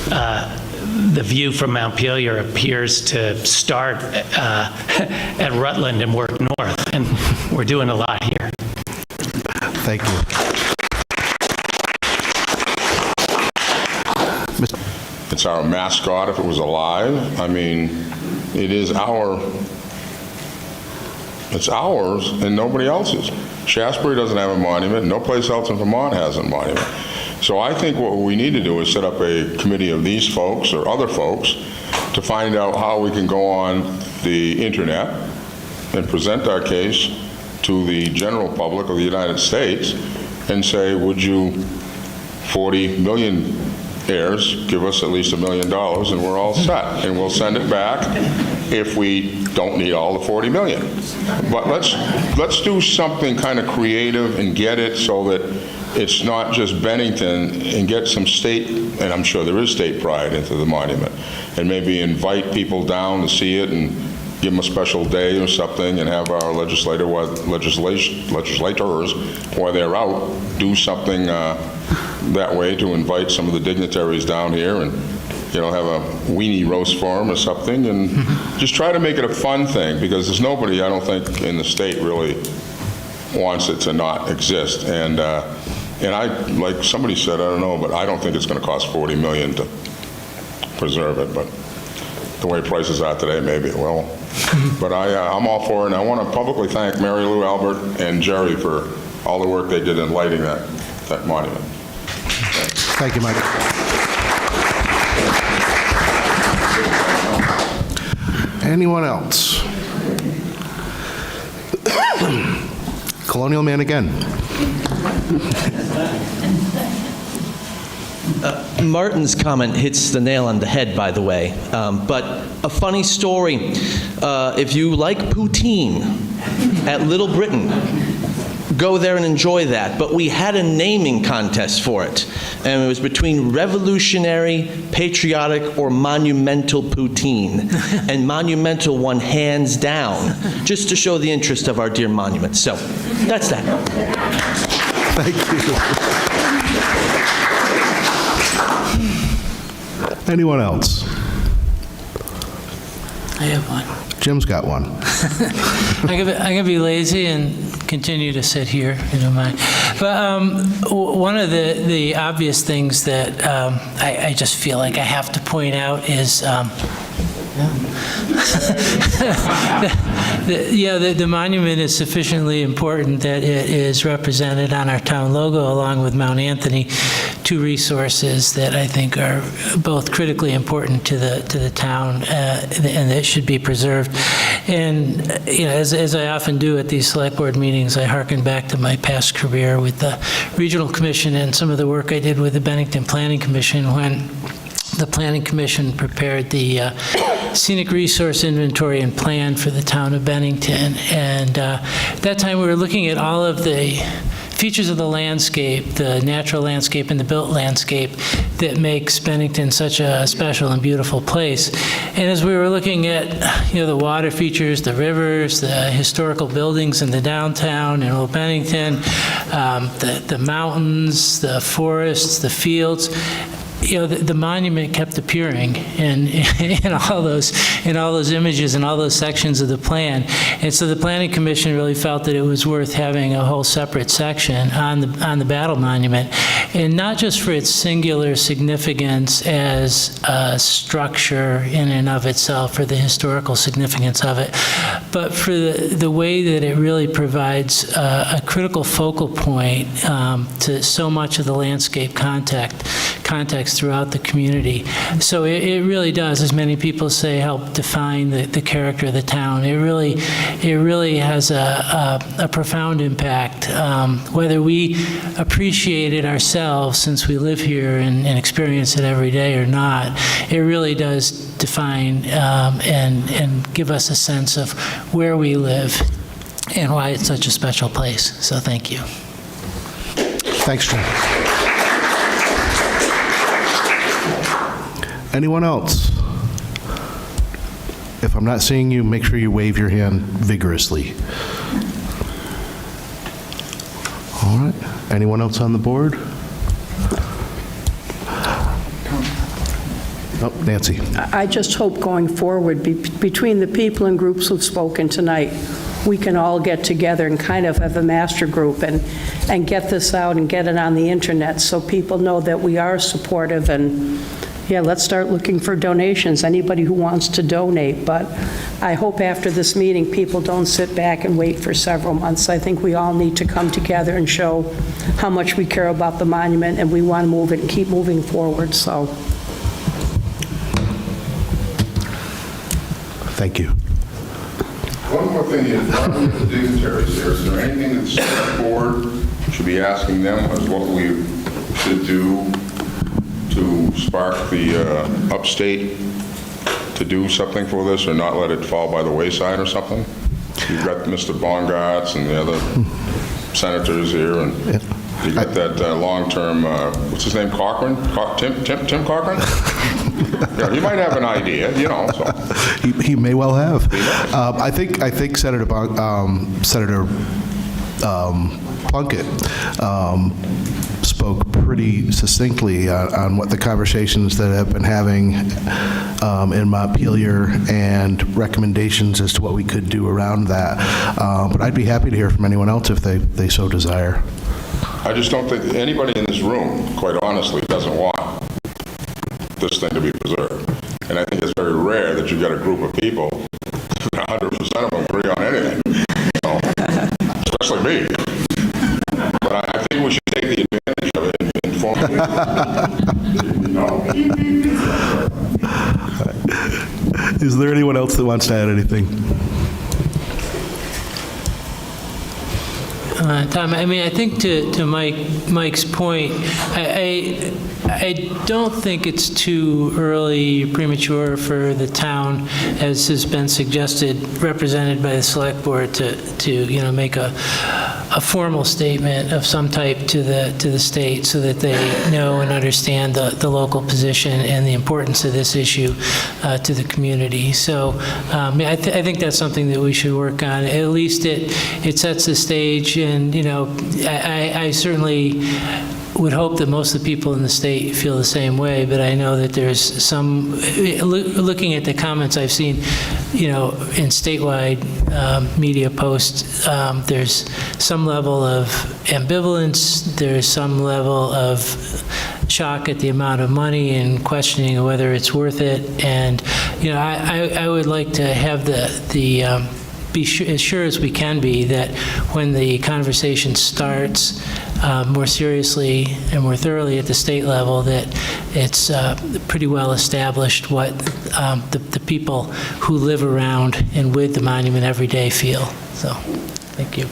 the view from Mount Pelier appears to start at Rutland and work north, and we're doing a lot here. Thank you. It's our mascot if it was alive. I mean, it is our It's ours and nobody else's. Shasbury doesn't have a monument. No place else in Vermont has a monument. So I think what we need to do is set up a committee of these folks or other folks to find out how we can go on the internet and present our case to the general public of the United States and say, would you 40 million heirs give us at least $1 million and we're all set, and we'll send it back if we don't need all the 40 million. But let's do something kind of creative and get it so that it's not just Bennington, and get some state, and I'm sure there is state pride, into the monument, and maybe invite people down to see it and give them a special day or something, and have our legislators, while they're out, do something that way to invite some of the dignitaries down here and, you know, have a weenie roast for them or something, and just try to make it a fun thing, because there's nobody, I don't think, in the state really wants it to not exist. And I, like somebody said, I don't know, but I don't think it's going to cost $40 million to preserve it, but the way prices are today, maybe it will. But I'm all for it, and I want to publicly thank Mary Lou, Albert, and Jerry for all the work they did in lighting that monument. Thank you, Mike. Anyone else? Colonial man again. Martin's comment hits the nail on the head, by the way. But a funny story, if you like poutine at Little Britain, go there and enjoy that. But we had a naming contest for it, and it was between revolutionary, patriotic, or monumental poutine. And monumental won hands down, just to show the interest of our dear monument. So that's that. Thank you. Anyone else? I have one. Jim's got one. I'm gonna be lazy and continue to sit here, if you don't mind. But one of the obvious things that I just feel like I have to point out is the monument is sufficiently important that it is represented on our town logo along with Mount Anthony, two resources that I think are both critically important to the town and that should be preserved. And you know, as I often do at these select board meetings, I hearken back to my past career with the Regional Commission and some of the work I did with the Bennington Planning Commission when the Planning Commission prepared the Scenic Resource Inventory and Plan for the town of Bennington. And that time we were looking at all of the features of the landscape, the natural landscape and the built landscape that makes Bennington such a special and beautiful place. And as we were looking at, you know, the water features, the rivers, the historical buildings in the downtown in Old Bennington, the mountains, the forests, the fields, you know, the monument kept appearing in all those images and all those sections of the plan. And so the Planning Commission really felt that it was worth having a whole separate section on the battle monument, and not just for its singular significance as a structure in and of itself, for the historical significance of it, but for the way that it really provides a critical focal point to so much of the landscape context throughout the community. So it really does, as many people say, help define the character of the town. It really has a profound impact, whether we appreciate it ourselves since we live here and experience it every day or not. It really does define and give us a sense of where we live and why it's such a special place. So thank you. Thanks, Jim. Anyone else? If I'm not seeing you, make sure you wave your hand vigorously. All right. Anyone else on the board? Oh, Nancy. I just hope going forward, between the people and groups who've spoken tonight, we can all get together and kind of have a master group and get this out and get it on the internet so people know that we are supportive and, yeah, let's start looking for donations, anybody who wants to donate. But I hope after this meeting, people don't sit back and wait for several months. I think we all need to come together and show how much we care about the monument, and we want to move it and keep moving forward, so. Thank you. One more thing, probably the dignitaries here, is there anything that the select board should be asking them as what we should do to spark the upstate to do something for this, or not let it fall by the wayside or something? You've got Mr. Bongartz and the other senators here, and you got that long-term, what's his name, Cochran? Tim Cochran? Yeah, he might have an idea, you know. So. He may well have. I think Senator Plunkett spoke pretty succinctly on what the conversations that have been having in Montpelier and recommendations as to what we could do around that. But I'd be happy to hear from anyone else if they so desire. I just don't think anybody in this room, quite honestly, doesn't want this thing to be preserved. And I think it's very rare that you've got a group of people, 100% of them agree on anything, you know, especially me. But I think we should take the advantage of it and inform people. Is there anyone else that wants to add anything? Tom, I mean, I think to Mike's point, I don't think it's too early, premature for the town, as has been suggested, represented by the select board, to make a formal statement of some type to the state, so that they know and understand the local position and the importance of this issue to the community. So I think that's something that we should work on. At least it sets the stage, and I certainly would hope that most of the people in the state feel the same way, but I know that there's some, looking at the comments I've seen, in statewide media posts, there's some level of ambivalence, there's some level of shock at the amount of money and questioning of whether it's worth it. And, I would like to have be as sure as we can be that when the conversation starts more seriously and more thoroughly at the state level, that it's pretty well established what the people who live around and with the monument every day feel. So, thank you.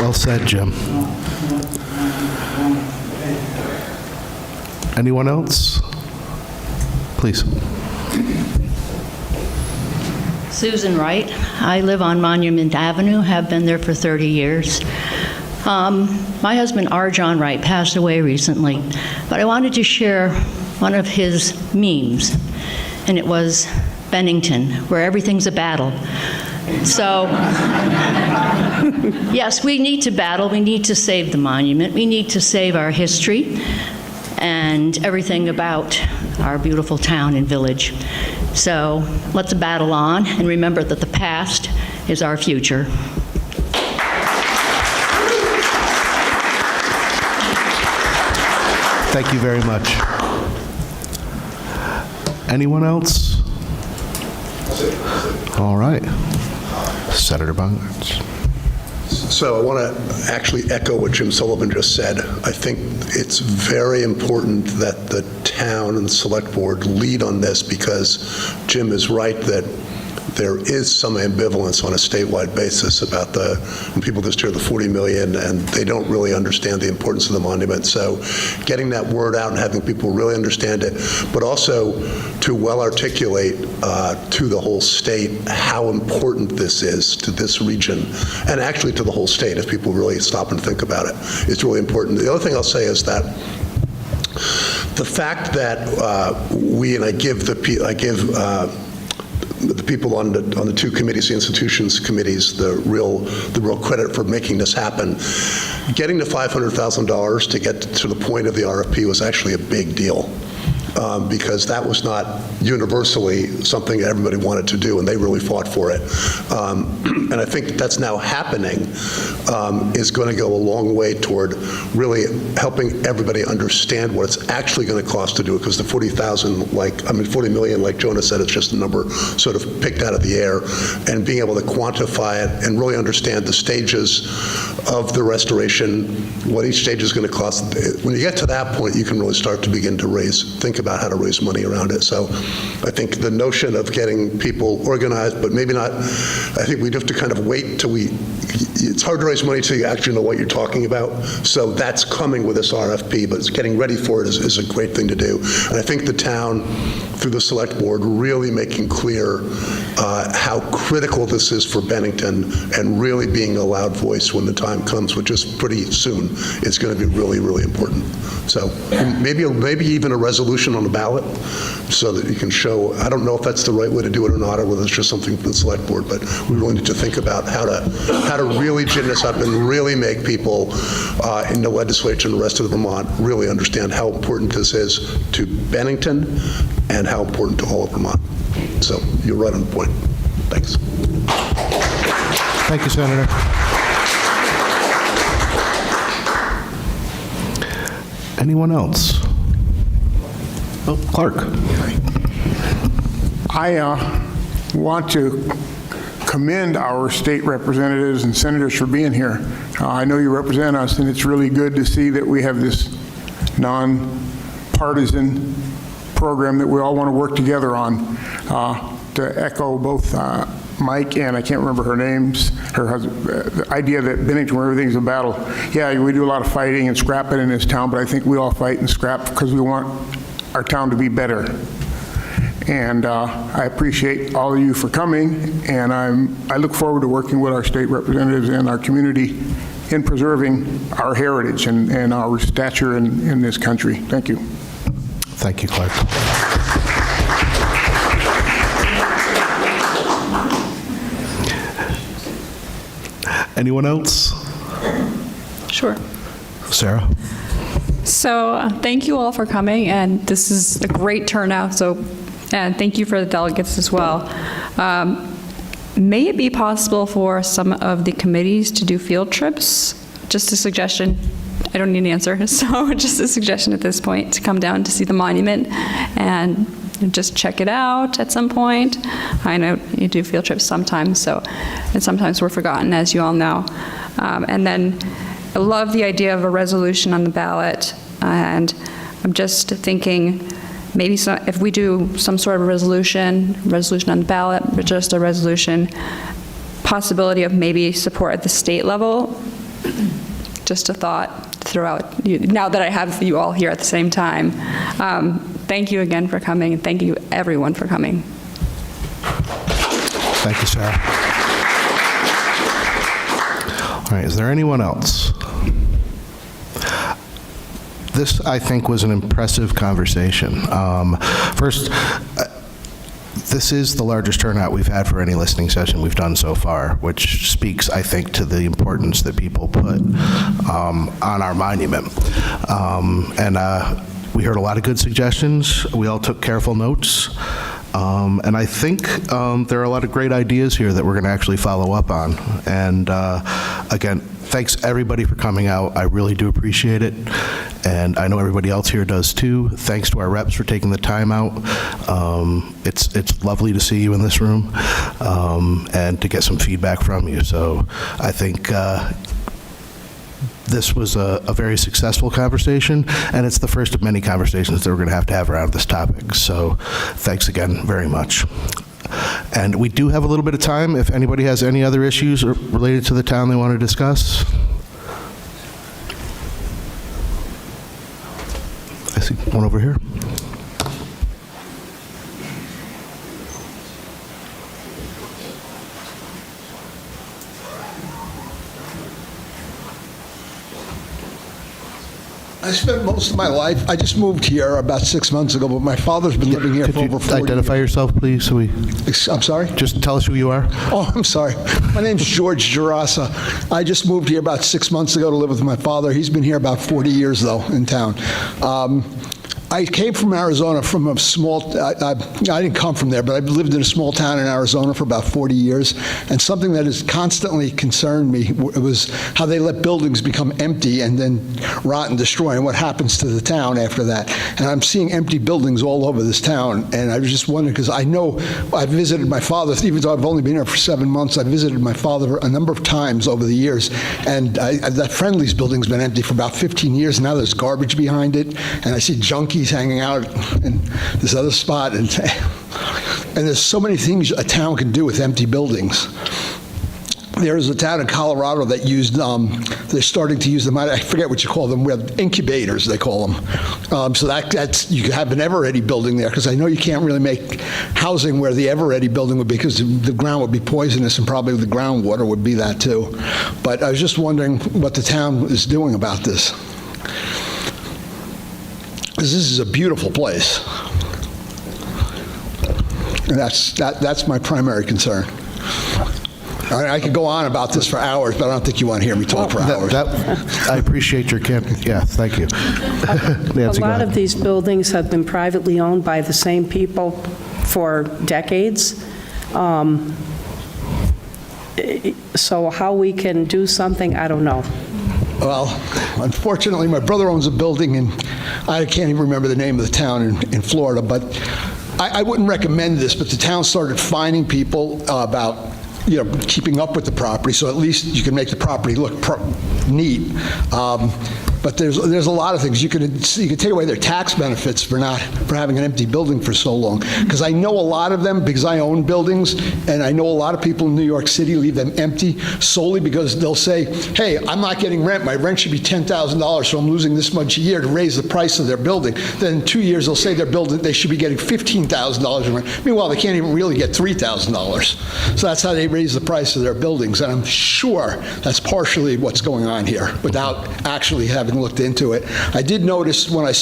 Well said, Jim. Anyone else? Please. Susan Wright. I live on Monument Avenue, have been there for 30 years. My husband, R. John Wright, passed away recently, but I wanted to share one of his memes, and it was Bennington, where everything's a battle. So, yes, we need to battle. We need to save the monument. We need to save our history and everything about our beautiful town and village. So let's battle on and remember that the past is our future. Thank you very much. Anyone else? All right. Senator Bongartz. So I want to actually echo what Jim Sullivan just said. I think it's very important that the town and the select board lead on this, because Jim is right that there is some ambivalence on a statewide basis about when people just hear the 40 million and they don't really understand the importance of the monument. So getting that word out and having people really understand it, but also to well articulate to the whole state how important this is to this region, and actually to the whole state if people really stop and think about it. It's really important. The other thing I'll say is that the fact that I give the people on the two committees, the institutions committees, the real credit for making this happen. Getting the $500,000 to get to the point of the RFP was actually a big deal. because that was not universally something everybody wanted to do, and they really fought for it. And I think that's now happening is going to go a long way toward really helping everybody understand what it's actually going to cost to do it, because the 40 million, like Jonah said, it's just a number sort of picked out of the air, and being able to quantify it and really understand the stages of the restoration, what each stage is going to cost. When you get to that point, you can really start to begin to think about how to raise money around it. So I think the notion of getting people organized, but maybe not, I think we'd have to kind of wait till it's hard to raise money till you actually know what you're talking about. So that's coming with this RFP, but getting ready for it is a great thing to do. And I think the town, through the select board, really making clear how critical this is for Bennington, and really being a loud voice when the time comes, which is pretty soon, is going to be really, really important. So maybe even a resolution on the ballot so that you can show, I don't know if that's the right way to do it or not, or whether it's just something for the select board, but we really need to think about how to really gin this up and really make people in the legislature and the rest of Vermont really understand how important this is to Bennington and how important to all of Vermont. So you're right on point. Thanks. Thank you, Senator. Anyone else? Oh, Clark. I want to commend our state representatives and senators for being here. I know you represent us, and it's really good to see that we have this non-partisan program that we all want to work together on. To echo both Mike and I can't remember her names, her husband, the idea that Bennington, where everything's a battle. Yeah, we do a lot of fighting and scrapping in this town, but I think we all fight and scrap because we want our town to be better. And I appreciate all of you for coming, and I look forward to working with our state representatives and our community in preserving our heritage and our stature in this country. Thank you. Thank you, Clark. Anyone else? Sure. Sarah? So thank you all for coming, and this is a great turnout, and thank you for the delegates as well. May it be possible for some of the committees to do field trips? Just a suggestion. I don't need an answer, so just a suggestion at this point, to come down to see the monument and just check it out at some point. I know you do field trips sometimes, and sometimes we're forgotten, as you all know. And then I love the idea of a resolution on the ballot, and I'm just thinking maybe if we do some sort of resolution on the ballot, but just a resolution, possibility of maybe support at the state level. Just a thought throughout, now that I have you all here at the same time. Thank you again for coming, and thank you everyone for coming. Thank you, Sarah. All right, is there anyone else? This, I think, was an impressive conversation. First, this is the largest turnout we've had for any listening session we've done so far, which speaks, I think, to the importance that people put on our monument. We heard a lot of good suggestions. We all took careful notes. And I think there are a lot of great ideas here that we're going to actually follow up on. And again, thanks everybody for coming out. I really do appreciate it. And I know everybody else here does too. Thanks to our reps for taking the time out. It's lovely to see you in this room and to get some feedback from you. So I think this was a very successful conversation, and it's the first of many conversations that we're going to have around this topic. So thanks again very much. And we do have a little bit of time if anybody has any other issues related to the town they want to discuss. I see one over here. I spent most of my life, I just moved here about 6 months ago, but my father's been living here for over 40 years. Identify yourself, please, so we... I'm sorry? Just tell us who you are. Oh, I'm sorry. My name's George Gerasa. I just moved here about 6 months ago to live with my father. He's been here about 40 years, though, in town. I came from Arizona from a small, I didn't come from there, but I've lived in a small town in Arizona for about 40 years, and something that has constantly concerned me was how they let buildings become empty and then rot and destroy, and what happens to the town after that. And I'm seeing empty buildings all over this town, and I was just wondering, because I know I visited my father, even though I've only been here for 7 months, I visited my father a number of times over the years, and that Friendly's building's been empty for about 15 years. Now there's garbage behind it, and I see junkies hanging out in this other spot, and there's so many things a town can do with empty buildings. There's a town in Colorado that used, they're starting to use them, I forget what you call them, we have incubators, they call them. So that's, you could have an ever-ready building there, because I know you can't really make housing where the ever-ready building would be, because the ground would be poisonous, and probably the groundwater would be that too. But I was just wondering what the town is doing about this. Because this is a beautiful place. And that's my primary concern. I could go on about this for hours, but I don't think you want to hear me talk for hours. I appreciate your yeah, thank you. Nancy, A lot of these buildings have been privately owned by the same people for decades. So how we can do something, I don't know. Well, unfortunately, my brother owns a building, and I can't even remember the name of the town in Florida, but I wouldn't recommend this, but the town started fining people about keeping up with the property, so at least you can make the property look neat. But there's a lot of things. You could take away their tax benefits for having an empty building for so long. Because I know a lot of them, because I own buildings, and I know a lot of people in New York City leave them empty solely because they'll say, hey, I'm not getting rent. My rent should be $10,000, so I'm losing this much a year to raise the price of their building. Then in 2 years, they'll say their building, they should be getting $15,000 in rent. Meanwhile, they can't even really get $3,000. So that's how they raise the price of their buildings. And I'm sure that's partially what's going on here without actually having looked into it. I did notice when I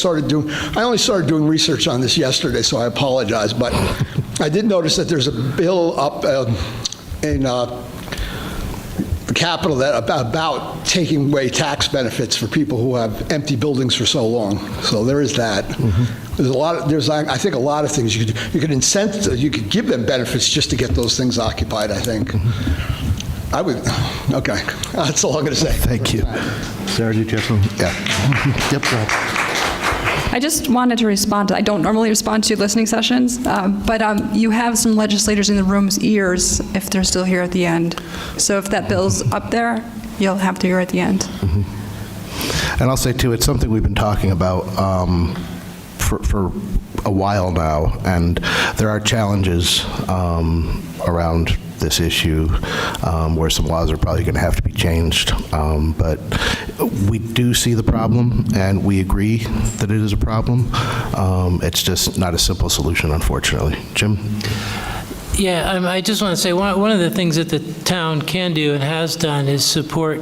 only started doing research on this yesterday, so I apologize, but I did notice that there's a bill up in the Capitol that about taking away tax benefits for people who have empty buildings for so long. So there is that. There's I think a lot of things you could do. You could give them benefits just to get those things occupied, I think. I would, okay. That's all I'm going to say. Thank you. Sarah, did you have something? Yeah. Yep, go ahead. I just wanted to respond. I don't normally respond to listening sessions, but you have some legislators in the room's ears if they're still here at the end. So if that bill's up there, you'll have to hear at the end. Mm-hmm. And I'll say, too, it's something we've been talking about for a while now, and there are challenges around this issue where some laws are probably going to have to be changed. But we do see the problem, and we agree that it is a problem. It's just not a simple solution, unfortunately. Jim? Yeah, I just want to say one of the things that the town can do and has done is support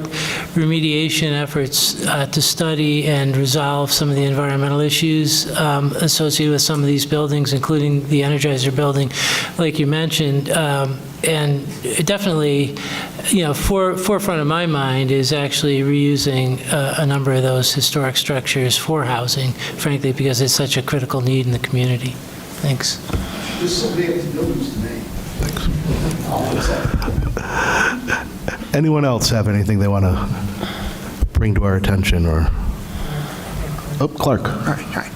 remediation efforts to study and resolve some of the environmental issues associated with some of these buildings, including the Energizer building, like you mentioned. And definitely, forefront of my mind is actually reusing a number of those historic structures for housing, frankly, because it's such a critical need in the community. Thanks. There's so many empty buildings to me. Anyone else have anything they want to bring to our attention, or? Oh, Clark. Right.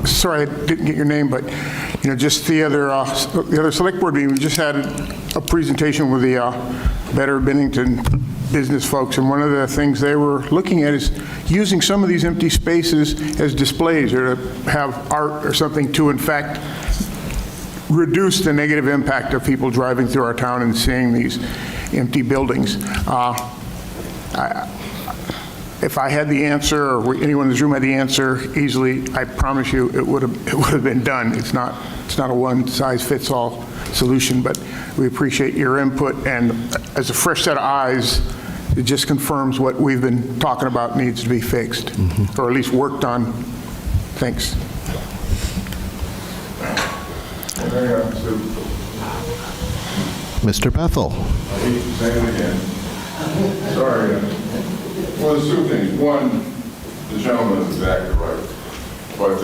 Sorry, I didn't get your name, but just the other select board meeting, we just had a presentation with the Better Bennington business folks, and one of the things they were looking at is using some of these empty spaces as displays or to have art or something to, in fact, reduce the negative impact of people driving through our town and seeing these empty buildings. If I had the answer, or anyone in this room had the answer easily, I promise you it would have been done. It's not a one-size-fits-all solution, but we appreciate your input, and as a fresh set of eyes, it just confirms what we've been talking about needs to be fixed, or at least worked on. Thanks. Mr. Bethel. I hate to say it again. Sorry. Well, there's two things. One, the gentleman is exactly right. but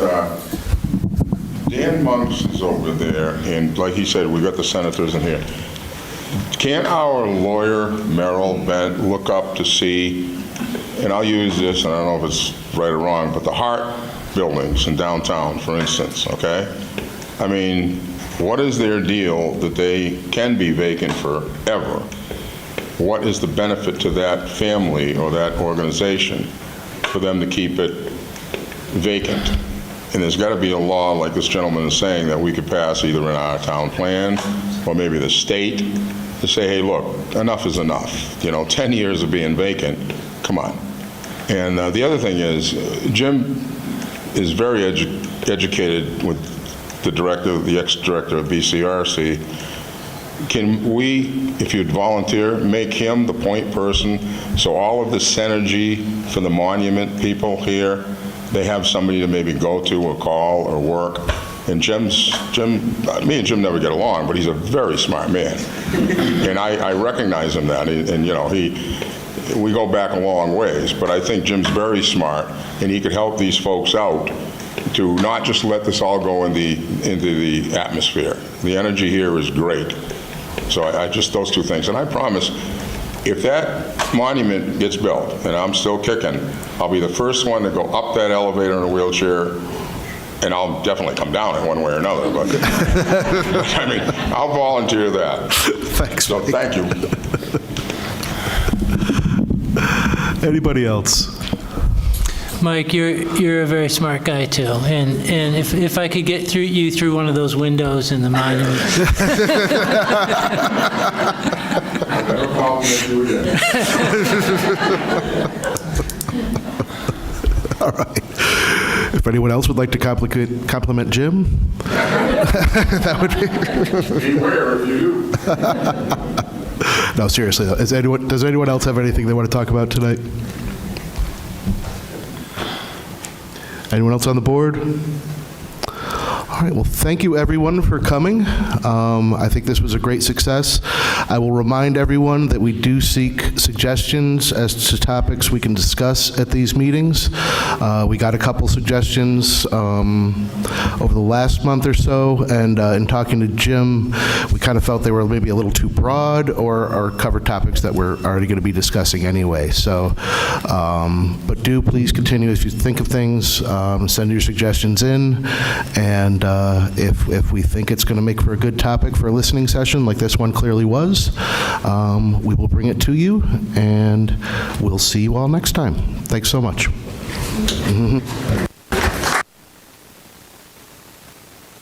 Dan Monks is over there, and like he said, we got the senators in here. Can't our lawyer, Merrill Bent, look up to see, and I'll use this, and I don't know if it's right or wrong, but the Hart buildings in downtown, for instance, okay? I mean, what is their deal that they can be vacant forever? What is the benefit to that family or that organization for them to keep it vacant? And there's got to be a law, like this gentleman is saying, that we could pass either in our town plan or maybe the state to say, hey, look, enough is enough. 10 years of being vacant, come on. And the other thing is, Jim is very educated with the ex-director of BCRC. Can we, if you'd volunteer, make him the point person so all of the synergy for the monument people here, they have somebody to maybe go to or call or work? And me and Jim never get along, but he's a very smart man. And I recognize him that. And we go back a long ways, but I think Jim's very smart, and he could help these folks out to not just let this all go into the atmosphere. The energy here is great. So I just, those two things. And I promise, if that monument gets built, and I'm still kicking, I'll be the first one to go up that elevator in a wheelchair, and I'll definitely come down in one way or another, but I mean, I'll volunteer that. Thanks. So thank you. Anybody else? Mike, you're a very smart guy too, and if I could get you through one of those windows in the monument. I'll never compliment you again. All right. If anyone else would like to compliment Jim, that would be. Beware if you do. No, seriously though. Does anyone else have anything they want to talk about tonight? Anyone else on the board? All right, well, thank you everyone for coming. I think this was a great success. I will remind everyone that we do seek suggestions as to topics we can discuss at these meetings. We got a couple suggestions over the last month or so, and in talking to Jim, we kind of felt they were maybe a little too broad or cover topics that we're already going to be discussing anyway. So, but do please continue if you think of things, send your suggestions in, and if we think it's going to make for a good topic for a listening session like this one clearly was, we will bring it to you, and we'll see you all next time. Thanks so much.